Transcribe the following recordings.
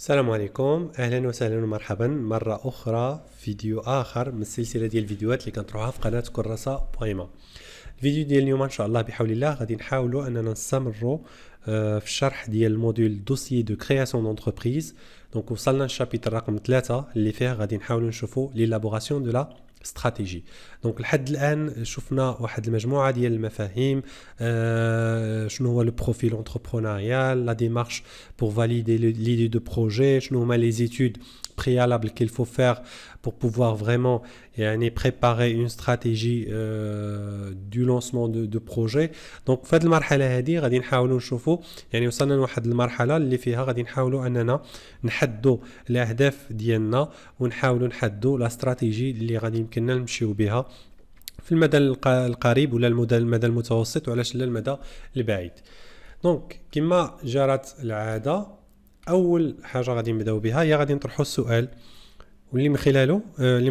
السلام عليكم، اهلا وسهلا ومرحبا مره اخرى فيديو اخر من السلسله ديال الفيديوهات اللي كنطرحوها في قناه كراسه بويما. الفيديو ديال اليوم ان شاء الله بحول الله غادي نحاولوا اننا نستمروا في الشرح ديال الموديول دوسيي دو كرياسيون دونتربريز. دونك وصلنا للشابيتر رقم 3 اللي فيه غادي نحاولوا نشوفوا ليلابوراسيون دو لا استراتيجي. دونك لحد الان شفنا واحد المجموعه ديال المفاهيم، شنو هو لو بروفيل انتربرونيال، لا ديمارش pour valider l'idée de projet, شنو هما les études préalables qu'il faut faire pour pouvoir vraiment يعني préparer une stratégie du lancement de projet. donc في هذه المرحله هذه غادي نحاولوا نشوفوا يعني وصلنا لواحد المرحله اللي فيها غادي نحاولوا اننا نحدوا الاهداف ديالنا ونحاولوا نحدوا لا استراتيجي اللي غادي يمكننا نمشيو بها في المدى القريب ولا المدى المتوسط وعلاش لا المدى البعيد. دونك كما جرت العاده اول حاجه غادي نبداو بها هي غادي نطرحوا السؤال واللي من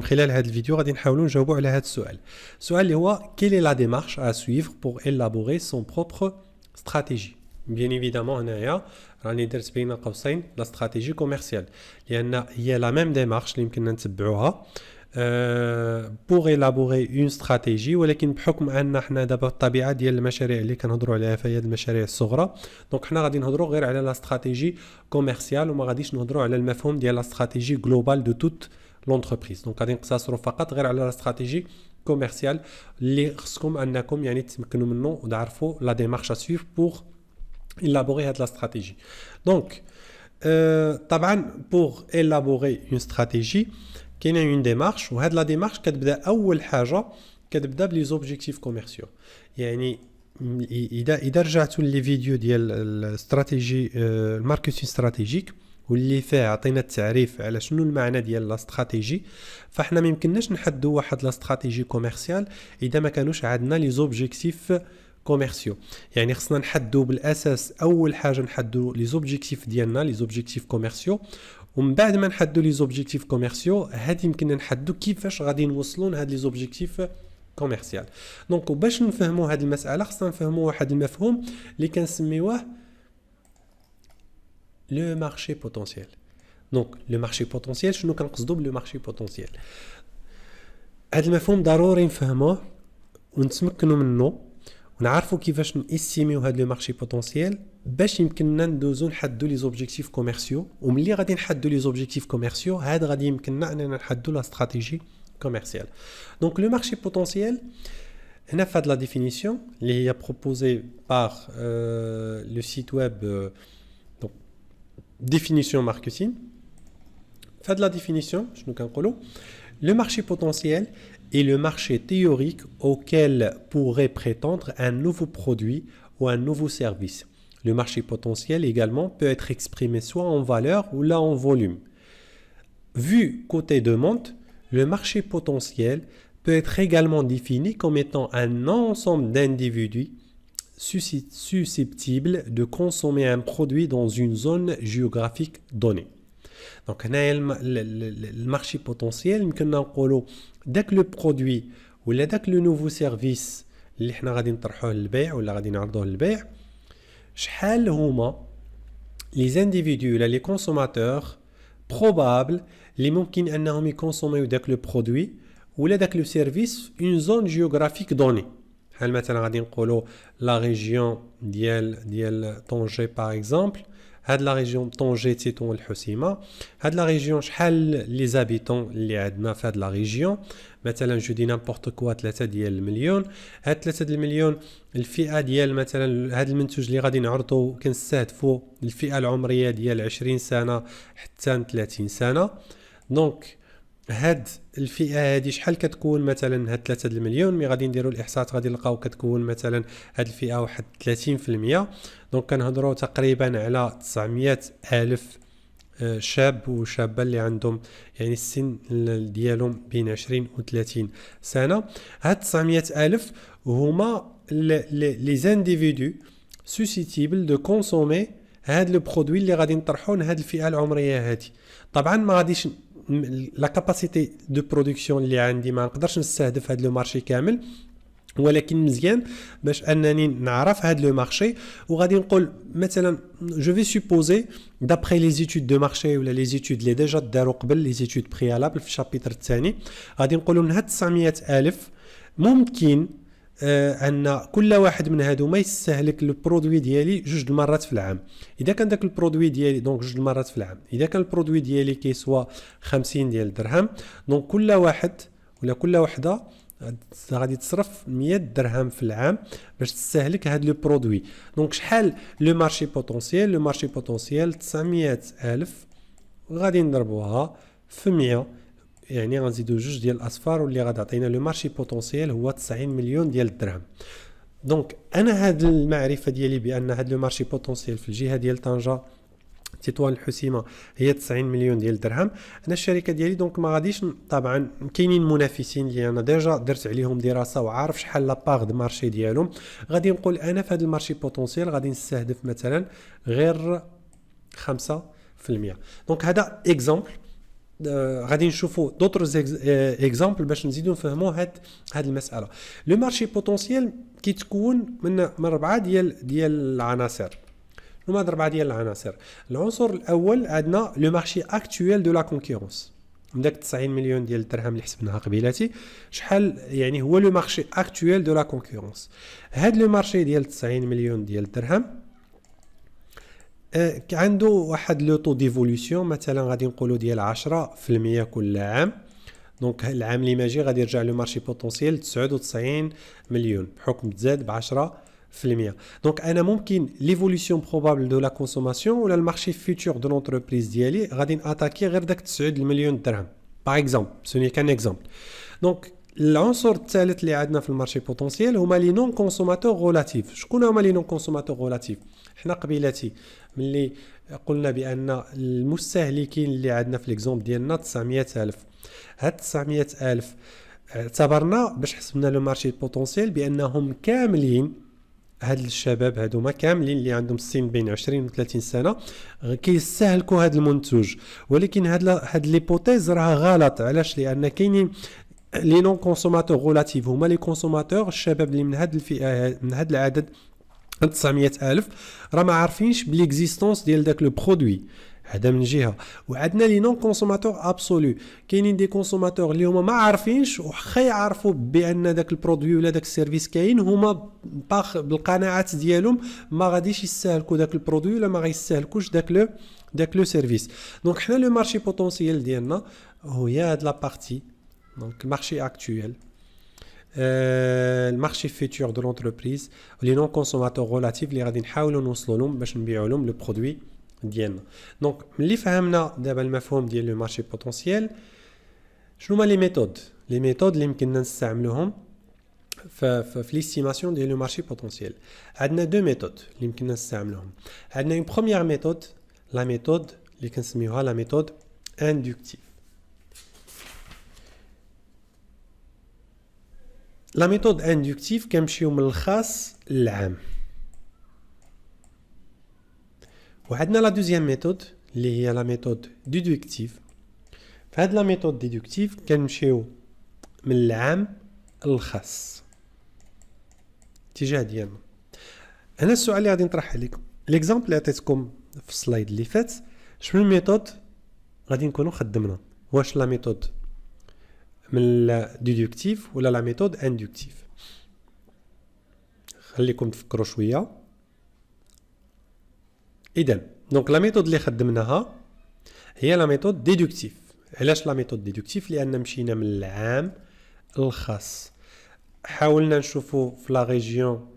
خلال هذا الفيديو غادي نحاولوا نجاوبوا على هذا السؤال. السؤال اللي هو quelle est la démarche à suivre pour élaborer son propre stratégie. bien évidemment هنايا راني درت بين قوسين لا استراتيجي كوميرسيال لان هي لا ميم ديمارش اللي يمكننا نتبعوها pour élaborer une stratégie، ولكن بحكم ان حنا دابا الطبيعه ديال المشاريع اللي كنهضروا عليها فهي المشاريع الصغرى، دونك حنا غادي نهضروا غير على لا استراتيجي كوميرسيال وما غاديش نهضروا على المفهوم ديال لا استراتيجي جلوبال دو توت لونتربريز. دونك غادي نقتصروا فقط غير على لا استراتيجي كوميرسيال اللي خصكم انكم يعني تمكنوا منه وتعرفوا لا ديمارش ا سويف بور élaborer هاد لا استراتيجي. دونك طبعا pour élaborer une stratégie كاينه اون ديمارش، وهاد لا ديمارش كتبدا اول حاجه كتبدا بلي زوبجيكتيف كوميرسيو. يعني اذا رجعتوا لي فيديو ديال الاستراتيجي الماركتينغ استراتيجيك واللي فيه عطينا التعريف على شنو المعنى ديال لا استراتيجي، فاحنا ما يمكنناش نحدوا واحد لا استراتيجي كوميرسيال اذا ما كانوش عندنا لي زوبجيكتيف كوميرسيو. يعني خصنا نحدوا بالاساس اول حاجه نحدوا لي زوبجيكتيف ديالنا لي زوبجيكتيف كوميرسيو، ومن بعد ما نحدوا لي زوبجيكتيف كوميرسيو هادي يمكننا نحدوا كيفاش غادي نوصلوا لهاد لي زوبجيكتيف كوميرسيال. دونك باش نفهموا هاد المساله خصنا نفهموا واحد المفهوم اللي كنسميوه لو مارشي بوتونسييل. دونك لو مارشي بوتونسييل شنو كنقصدوا بلو مارشي بوتونسييل؟ هاد المفهوم ضروري نفهموه ونتمكنوا منه ونعرفوا كيفاش نستيميو هاد لو مارشي بوتونسييل باش يمكننا ندوزو نحدوا لي زوبجيكتيف كوميرسيو، وملي غادي نحدوا لي زوبجيكتيف كوميرسيو هاد غادي يمكننا اننا نحدوا لا استراتيجي كوميرسيال. دونك لو مارشي بوتونسييل هنا في هاد لا ديفينيسيون اللي هي بروبوزي بار لو سيت ويب دونك ديفينيسيون ماركتين. في هاد لا ديفينيسيون شنو كنقولوا؟ Le marché potentiel est le marché théorique auquel pourrait prétendre un nouveau produit ou un nouveau service. Le marché potentiel également peut être exprimé soit en valeur ou là en volume. Vu côté demande, le marché potentiel peut être également défini comme étant un ensemble d'individus susceptibles de consommer un produit dans une zone géographique donnée. دونك هنايا المارشي بوتونسييل يمكننا نقولوا داك لو برودوي ولا داك لو نوفو سيرفيس اللي حنا غادي نطرحوه للبيع ولا غادي نعرضوه للبيع، شحال هما لي زانديفيدو ولا لي كونسوماتور بروبابل اللي ممكن انهم يكونسوميو داك لو برودوي ولا داك لو سيرفيس اون زون جيوغرافيك دوني. بحال مثلا غادي نقولوا لا ريجيون ديال طونجي باغ اكزومبل، هاد لا ريجيون طونجي تيتون الحسيمه، هاد لا ريجيون شحال لي زابيتون اللي عندنا في هاد لا ريجيون، مثلا جو دي نامبورط كوا 3 ديال المليون. هاد 3 ديال المليون الفئه ديال مثلا هاد المنتوج اللي غادي نعرضوا كنستهدفوا الفئه العمريه ديال 20 سنه حتى 30 سنه. دونك هاد الفئه هادي شحال كتكون مثلا هاد 3 المليون مي غادي نديروا الاحصاءات غادي نلقاو كتكون مثلا هاد الفئه واحد 30%. دونك كنهضروا تقريبا على 900 الف شاب وشابه اللي عندهم يعني السن ديالهم بين 20 و 30 سنه. هاد 900 الف هما لي زانديفيدو سوسيتيبل دو كونسومي هاد لو برودوي اللي غادي نطرحوه لهاد الفئه العمريه هادي. طبعا ما غاديش لا كاباسيتي دو برودكسيون اللي عندي ما نقدرش نستهدف هاد لو مارشي كامل، ولكن مزيان باش انني نعرف هاد لو مارشي وغادي نقول مثلا جو في سوبوزي دابري لي زيتود دو مارشي ولا لي زيتود لي ديجا داروا قبل لي زيتود بريالابل في الشابيتر الثاني غادي نقولوا من هاد 900 الف ممكن ان كل واحد من هادو ما يستهلك البرودوي ديالي جوج المرات في العام. اذا كان داك البرودوي ديالي دونك جوج المرات في العام، اذا كان البرودوي ديالي كيسوا 50 ديال الدرهم دونك كل واحد ولا كل وحده غادي تصرف 100 درهم في العام باش تستهلك هاد لو برودوي. دونك شحال لو مارشي بوتونسييل؟ لو مارشي بوتونسييل 900 الف غادي نضربوها في 100 يعني غنزيدو جوج ديال الاصفار واللي غادي تعطينا لو مارشي بوتونسييل هو 90 مليون ديال الدرهم. دونك انا هاد المعرفه ديالي بان هاد لو مارشي بوتونسييل في الجهه ديال طنجه تطوان الحسيمه هي 90 مليون ديال الدرهم. انا الشركه ديالي دونك ما غاديش طبعا كاينين منافسين اللي انا ديجا درت عليهم دراسه وعارف شحال لاباغ دو مارشي ديالهم، غادي نقول انا في هذا المارشي بوتونسييل غادي نستهدف مثلا غير 5%. دونك هذا اكزامبل غادي نشوفوا دوطر اكزامبل باش نزيدو نفهموا هاد المساله. لو مارشي بوتونسييل كيتكون من 4 ديال العناصر. هما 4 ديال العناصر. العنصر الاول عندنا لو مارشي اكطويل دو لا كونكورونس، من داك 90 مليون ديال الدرهم اللي حسبناها قبيلاتي شحال يعني هو لو مارشي اكطويل دو لا كونكورونس. هاد لو مارشي ديال 90 مليون ديال الدرهم عنده واحد لو طو ديفولوسيون مثلا غادي نقولوا ديال 10% كل عام. دونك العام اللي ماجي غادي يرجع لو مارشي بوتونسييل 99 مليون بحكم تزاد ب 10%. دونك انا ممكن ليفولوسيون بروبابل دو لا كونسوماسيون ولا المارشي فيتور دو لونتربريز ديالي غادي ناتاكي غير داك 9 مليون درهم باغ اكزومبل. سوني كان اكزومبل. دونك العنصر الثالث اللي عندنا في المارشي بوتونسييل هما لي نون كونسوماتور غولاتيف. شكون هما لي نون كونسوماتور غولاتيف؟ حنا قبيلاتي ملي قلنا بان المستهلكين اللي عندنا في ليكزومبل ديالنا 900 الف، هاد 900 الف اعتبرنا باش حسبنا لو مارشي بوتونسييل بانهم كاملين هاد الشباب هادوما كاملين اللي عندهم سن بين 20 و 30 سنه كيستهلكوا هاد المنتوج. ولكن هاد ليبوتيز راه غلط. علاش؟ لان كاينين لي نون كونسوماتور غولاتيف هما لي كونسوماتور الشباب اللي من هاد الفئه من هاد العدد 900 الف راه ما عارفينش بليكزيستونس ديال داك لو برودوي. هذا من جهه. وعندنا لي نون كونسوماتور ابسولو، كاينين دي كونسوماتور اللي هما ما عارفينش وخا يعرفوا بان داك البرودوي ولا داك السيرفيس كاين هما بالقناعات ديالهم ما غاديش يستهلكوا داك البرودوي ولا ما غيستهلكوش داك لو سيرفيس. دونك حنا لو مارشي بوتونسييل ديالنا هي هاد لا بارتي دونك مارشي اكطويل المارشي فيتور دو لونتربريز لي نون كونسوماتور غولاتيف اللي غادي نحاولوا نوصلوا لهم باش نبيعوا لهم لو برودوي ديالنا. دونك ملي فهمنا دابا المفهوم ديال لو مارشي بوتونسييل شنو هما لي ميثود اللي يمكننا نستعملوهم في ليستيماسيون ديال لو مارشي بوتونسييل. عندنا دو ميثود اللي يمكننا نستعملوهم. عندنا اون بروميير ميثود لا ميثود اللي كنسميوها لا ميثود اندكتيف. لا ميثود اندكتيف كنمشيو من الخاص للعام. وعندنا لا دوزيام ميثود اللي هي لا ميثود ديدكتيف. فهاد لا ميثود ديدكتيف كنمشيو من العام للخاص. اتجاه ديالنا هنا السؤال اللي غادي نطرح عليكم ليكزامبل اللي عطيتكم في السلايد اللي فات شنو الميثود غادي نكونوا خدمنا؟ واش لا ميثود من ديدكتيف ولا لا ميثود اندكتيف؟ خليكم تفكروا شويه. اذا دونك لا ميثود اللي خدمناها هي لا ميثود ديدكتيف. علاش لا ميثود ديدكتيف؟ لان مشينا من العام للخاص. حاولنا نشوفوا في لا ريجيون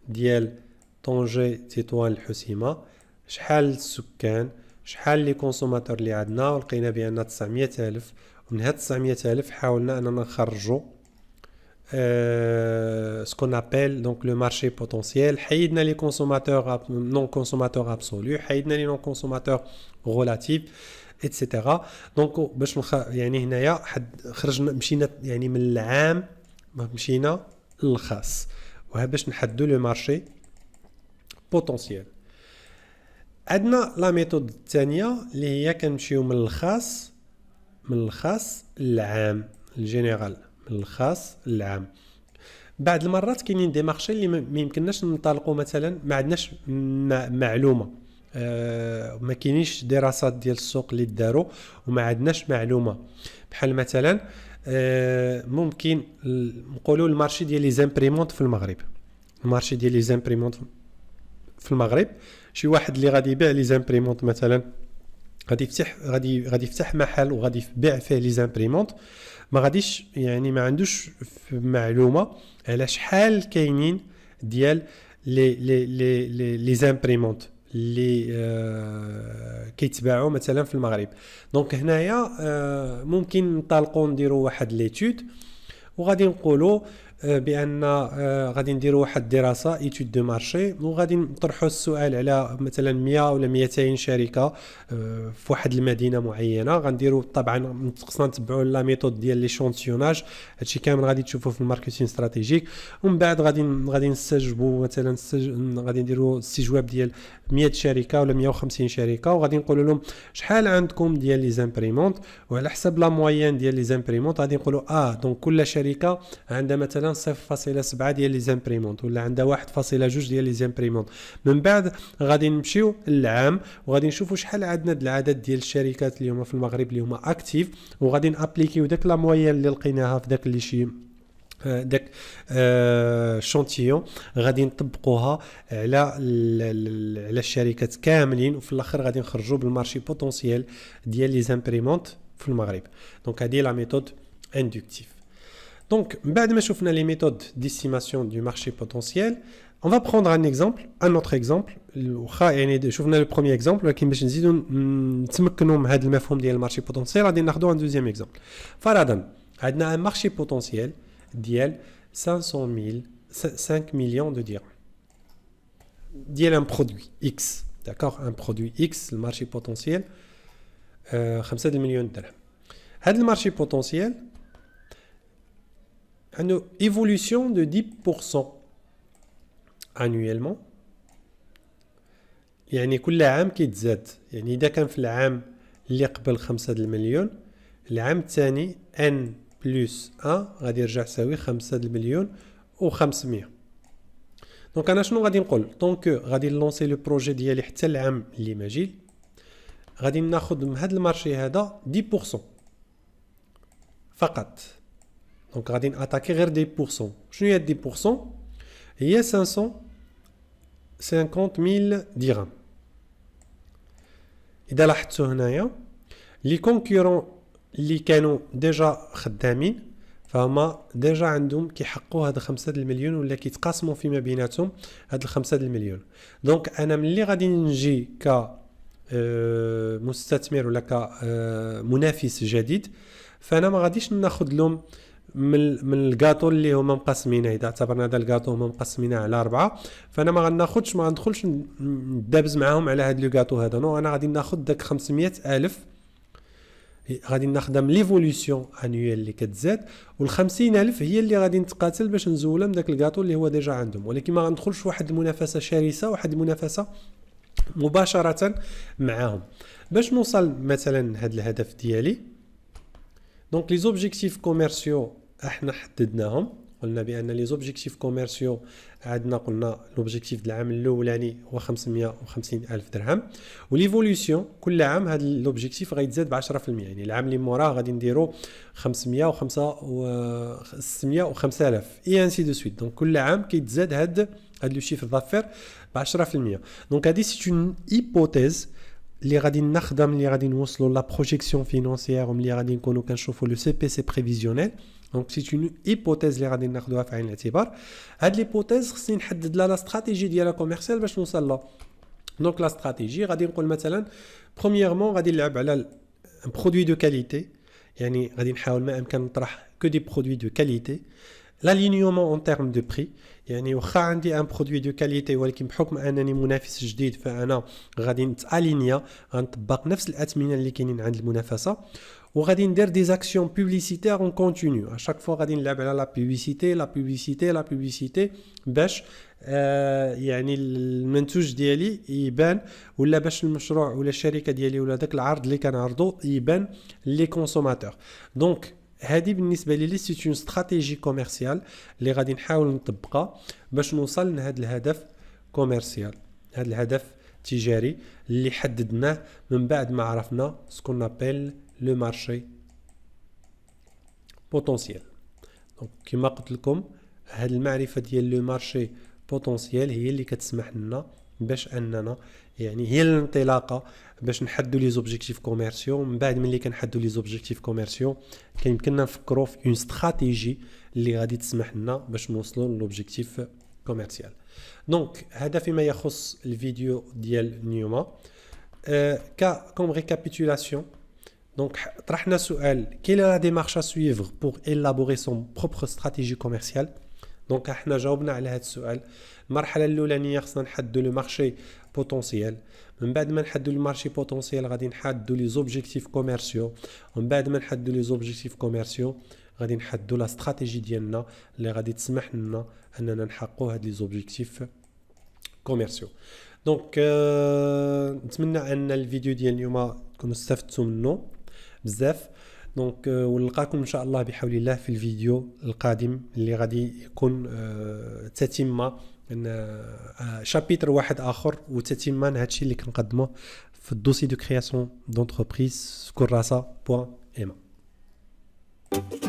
ديال طنجة تطوان الحسيمه شحال السكان شحال لي كونسوماتور اللي عندنا ولقينا بان 900 الف. ومن هاد 900 الف حاولنا اننا نخرجوا سكون ابل دونك لو مارشي بوتونسييل. حيدنا لي كونسوماتور نون كونسوماتور ابسولو، حيدنا لي نون كونسوماتور غولاتيف ايتترا. دونك باش يعني هنايا خرجنا مشينا يعني من العام مشينا للخاص وها باش نحددوا لو مارشي بوتونسييل. عندنا لا ميثود الثانيه اللي هي كنمشيو من الخاص للعام الجينيرال. من الخاص للعام بعض المرات كاينين دي مارشي اللي ما يمكنناش ننطلقوا مثلا ما عندناش معلومه، ما كاينينش دراسات ديال السوق اللي داروا وما عندناش معلومه. بحال مثلا ممكن نقولوا المارشي ديال لي زامبريمونط في المغرب. المارشي ديال لي زامبريمونط في المغرب، شي واحد اللي غادي يبيع لي زامبريمونط مثلا غادي يفتح محل وغادي يبيع فيه لي زامبريمونط، ما غاديش يعني ما عندوش معلومه على شحال كاينين ديال لي زامبريمونط اللي كيتباعوا مثلا في المغرب. دونك هنايا ممكن ننطلقوا نديروا واحد ليتود وغادي نقولوا بان غادي نديروا واحد الدراسه ايتود دو مارشي، وغادي نطرحوا السؤال على مثلا 100 ولا 200 شركه في واحد المدينه معينه. غنديروا طبعا خصنا نتبعوا لا ميثود ديال ليشونتيوناج، هادشي كامل غادي تشوفوه في الماركتينغ استراتيجيك. ومن بعد غادي نستجوبوا مثلا غادي نديروا استجواب ديال 100 شركه ولا 150 شركه، وغادي نقولوا لهم شحال عندكم ديال لي زامبريمونط، وعلى حسب لا موين ديال لي زامبريمونط غادي نقولوا دونك كل شركه عندها مثلا 0.7 ديال لي زامبريمونط ولا عندها 1.2 ديال لي زامبريمونط. من بعد غادي نمشيو للعام وغادي نشوفوا شحال عندنا العدد ديال الشركات اللي هما في المغرب اللي هما اكتيف، وغادي نابليكيو داك لا موين اللي لقيناها في داك اللي شي داك شونتيون غادي نطبقوها على الشركات كاملين، وفي الاخر غادي نخرجوا بالمارشي بوتونسييل ديال لي زامبريمونط في المغرب. دونك هذه لا ميثود اندكتيف. Donc, بعد ما شفنا les méthodes d'estimation du marché potentiel, on va prendre un autre exemple. يعني شفنا le premier exemple، ولكن باش نزيدوا نتمكنوا من هذا المفهوم ديال المارشي بوتنسيال غادي ناخذوا un deuxième exemple. فرضا عندنا un marché potentiel ديال 5 millions de dirhams ديال un produit X. D'accord, un produit X, le marché potentiel 5 مليون درهم. هذا المارشي بوتنسيال une évolution de 10% annuellement. يعني كل عام كيتزاد، يعني إذا كان في العام اللي قبل 5 المليون، العام الثاني n plus 1 غادي يرجع يساوي 5 المليون و500. دونك أنا شنو غادي نقول؟ دونك غادي نلونسي لو بروجي ديالي حتى العام اللي ماجي، غادي ناخذ من هذا المارشي هذا 10% فقط. دونك غادي ناتاكي غير 10%. شنو هي 10%؟ هي 550,000 درهم. اذا لاحظتوا هنايا لي كونكورون اللي كانوا ديجا خدامين فهما ديجا عندهم كيحققوا هاد 5 المليون ولا كيتقاسموا فيما بيناتهم هاد 5 المليون. دونك انا ملي غادي نجي ك مستثمر ولا كمنافس جديد، فانا ما غاديش ناخذ لهم من الكاطو اللي هما مقسمينه. اذا اعتبرنا هذا الكاطو هما مقسمينه على 4، فانا ما غندخلش ندابز معاهم على هذا الكاطو هذا. نو، انا غادي ناخذ داك 500,000 غادي ناخذها من ليفوليسيون انويل اللي كتزاد، وال50,000 هي اللي غادي نتقاتل باش نزولها من داك الكاطو اللي هو ديجا عندهم. ولكن ما غندخلش واحد المنافسه شرسه، واحد المنافسه مباشره معاهم باش نوصل مثلا لهذا الهدف ديالي. دونك لي زوبجيكتيف كوميرسيو احنا حددناهم، قلنا بان لي زوبجيكتيف كوميرسيو عندنا، قلنا لوبجيكتيف ديال العام الاولاني هو 550,000 درهم، وليفوليسيون كل عام هذا لوبجيكتيف غيتزاد ب 10%. يعني العام اللي موراه غادي نديرو 505,000 اي انسي دو سويت. دونك كل عام كيتزاد هذا لو شيفر دافير ب 10%. دونك هذه سي اون هيبوتيز اللي غادي نخدم، اللي غادي نوصلوا لا بروجيكسيون فينانسيير، اللي غادي نكونوا كنشوفوا لو سي بي سي بريفيزيونيل. دونك سي اون هيبوتيز اللي غادي ناخذوها في عين الاعتبار. هاد ليبوتيز خصني نحدد لها لا استراتيجي ديالها كوميرسيال باش نوصل لها. دونك لا استراتيجي غادي نقول مثلا برومييرمون غادي نلعب على ان برودوي دو كاليتي، يعني غادي نحاول ما امكن نطرح كو دي برودوي دو كاليتي. l'alignement en termes de prix، يعني واخا عندي ان برودوي دو كاليتي ولكن بحكم انني منافس جديد فانا غادي نتالينيا، غنطبق نفس الاثمنه اللي كاينين عند المنافسه، وغادي ندير دي زاكسيون بوبليسيتير اون كونتينيو. اشاك فوا غادي نلعب على لا بوبليسيتي باش يعني المنتوج ديالي يبان، ولا باش المشروع ولا الشركه ديالي ولا داك العرض اللي كنعرضو يبان لي كونسوماتور. دونك هذه بالنسبه لي سي اون استراتيجي كوميرسيال اللي غادي نحاول نطبقها باش نوصل لهذا الهدف كوميرسيال، هذا الهدف تجاري اللي حددناه من بعد ما عرفنا سكون ابل لو مارشي بوتونسيال. دونك كما قلت لكم هذه المعرفه ديال لو مارشي بوتونسيال هي اللي كتسمح لنا باش اننا يعني هي الانطلاقه باش نحددوا لي زوبجيكتيف كوميرسيو. من بعد ملي كنحددوا لي زوبجيكتيف كوميرسيو كيمكننا نفكروا في اون استراتيجي اللي غادي تسمح لنا باش نوصلوا للوبجيكتيف كوميرسيال. دونك هذا فيما يخص الفيديو ديال اليوم. كوم ريكابيتولاسيون donc طرحنا سؤال quelle est la démarche à suivre pour élaborer son propre stratégie commerciale. donc احنا جاوبنا على هذا السؤال. المرحله الاولانيه خصنا نحددوا لو مارشي بوتونسيال، من بعد ما نحددوا لو مارشي بوتونسيال غادي نحددوا لي زوبجيكتيف كوميرسيو، ومن بعد ما نحددوا لي زوبجيكتيف كوميرسيو غادي نحددوا لا استراتيجي ديالنا اللي غادي تسمح لنا اننا نحققوا هاد لي زوبجيكتيف كوميرسيو. دونك نتمنى ان الفيديو ديال اليوم تكونوا استفدتوا منه بزاف. دونك ونلقاكم ان شاء الله بحول الله في الفيديو القادم اللي غادي يكون تتمه شابيتر واحد اخر وتتمه لهذا الشيء اللي كنقدموه في الدوسي دو كرياسيون دونتربريز كراسه.ma.